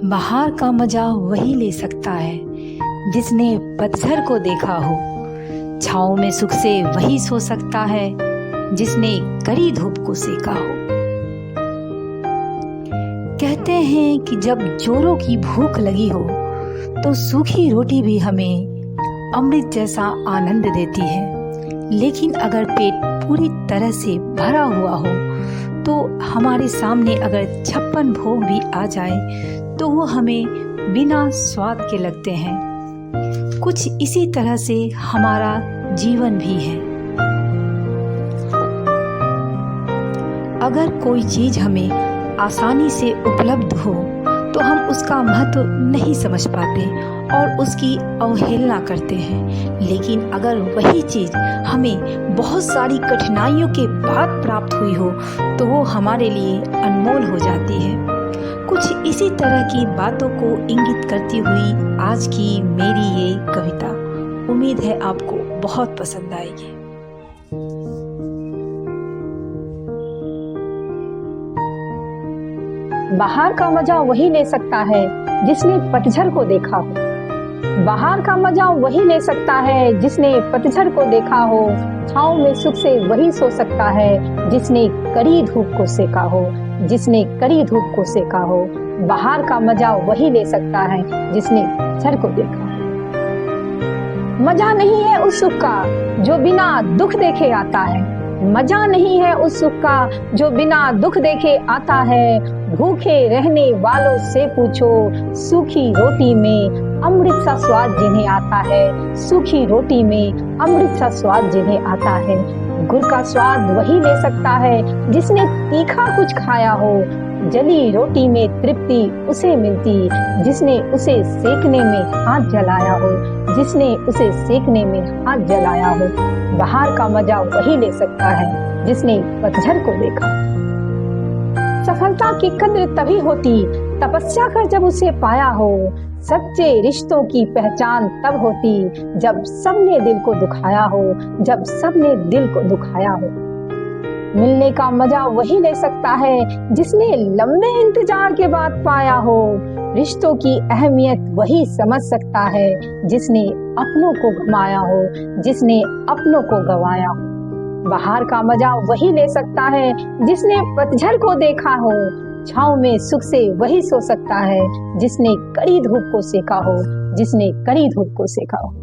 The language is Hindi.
बाहर का मजा वही ले सकता है जिसने पतझड़ को देखा हो। छाँव में सुख से वही सो सकता है जिसने कड़ी धूप को सेका हो। कहते हैं कि जब जोरों की भूख लगी हो तो सूखी रोटी भी हमें अमृत जैसा आनंद देती है, लेकिन अगर पेट पूरी तरह से भरा हुआ हो तो हमारे सामने अगर 56 भोग भी आ जाए तो वो हमें बिना स्वाद के लगते हैं। कुछ इसी तरह से हमारा जीवन भी है। अगर कोई चीज हमें आसानी से उपलब्ध हो तो हम उसका महत्व नहीं समझ पाते और उसकी अवहेलना करते हैं, लेकिन अगर वही चीज हमें बहुत सारी कठिनाइयों के बाद प्राप्त हुई हो तो वो हमारे लिए अनमोल हो जाती है। कुछ इसी तरह की बातों को इंगित करती हुई आज की मेरी ये कविता, उम्मीद है आपको बहुत पसंद आएगी। बाहर का मजा वही ले सकता है जिसने पतझड़ को देखा हो। बाहर का मजा वही ले सकता है जिसने पतझड़ को देखा हो। छाँव में सुख से वही सो सकता है जिसने कड़ी धूप को सेका हो। जिसने कड़ी धूप को सेका हो। बाहर का मजा वही ले सकता है जिसने पतझड़ को देखा हो। मजा नहीं है उस सुख का जो बिना दुख देखे आता है। मजा नहीं है उस सुख का जो बिना दुख देखे आता है। भूखे रहने वालों से पूछो, सूखी रोटी में अमृत सा स्वाद जिन्हें आता है। सूखी रोटी में अमृत सा स्वाद जिन्हें आता है। गुड़ का स्वाद वही ले सकता है जिसने तीखा कुछ खाया हो। जली रोटी में तृप्ति उसे मिलती जिसने उसे सेकने में हाथ जलाया हो। जिसने उसे सेकने में हाथ जलाया हो। बाहर का मजा वही ले सकता है जिसने पतझड़ को देखा। सफलता की कद्र तभी होती तपस्या कर जब उसे पाया हो। सच्चे रिश्तों की पहचान तब होती जब सबने दिल को दुखाया हो। जब सबने दिल को दुखाया हो। मिलने का मजा वही ले सकता है जिसने लंबे इंतजार के बाद पाया हो। रिश्तों की अहमियत वही समझ सकता है जिसने अपनों को गंवाया हो। जिसने अपनों को गंवाया हो। बाहर का मजा वही ले सकता है जिसने पतझड़ को देखा हो। छाँव में सुख से वही सो सकता है जिसने कड़ी धूप को सेका हो। जिसने कड़ी धूप को सेका हो।